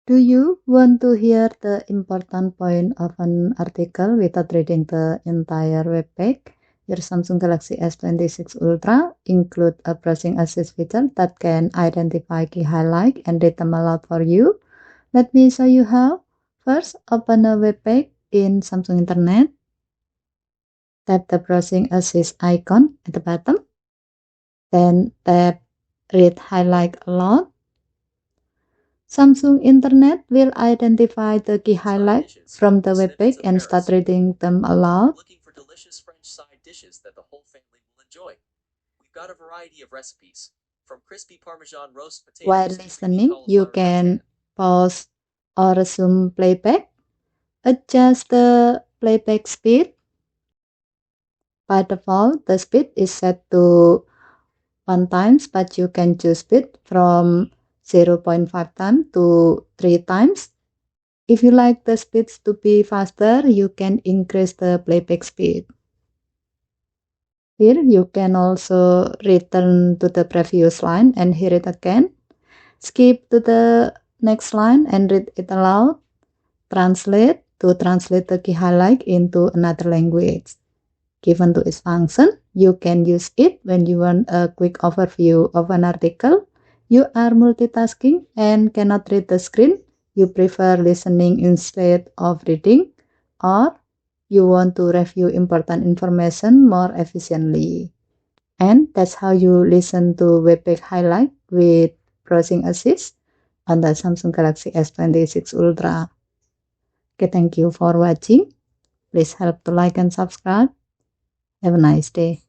Do you want to hear the important point of an article without reading the entire web page? Your Samsung Galaxy S26 Ultra include a browsing assist feature that can identify key highlights and read them aloud for you. Let me show you how. First, open a web page in Samsung Internet. Tap the browsing assist icon at the bottom. Then tap read highlight aloud. Samsung Internet will identify the key highlights from the web page and start reading them aloud. Looking for delicious French side dishes that the whole family will enjoy. We've got a variety of recipes, from crispy Parmesan roast potatoes. While listening, you can pause or resume playback. Adjust the playback speed. By default, the speed is set to 1 times, but you can choose speed from 0.5 times to 3 times. If you like the speeds to be faster, you can increase the playback speed. Here you can also return to the previous line and hear it again. Skip to the next line and read it aloud. Translate to translate the key highlight into another language. Given to its function, you can use it when you want a quick overview of an article. You are multitasking and cannot read the screen. You prefer listening instead of reading, or you want to review important information more efficiently. And that's how you listen to webpage highlight with browsing assist on the Samsung Galaxy S26 Ultra. Okay, thank you for watching. Please help to like and subscribe. Have a nice day.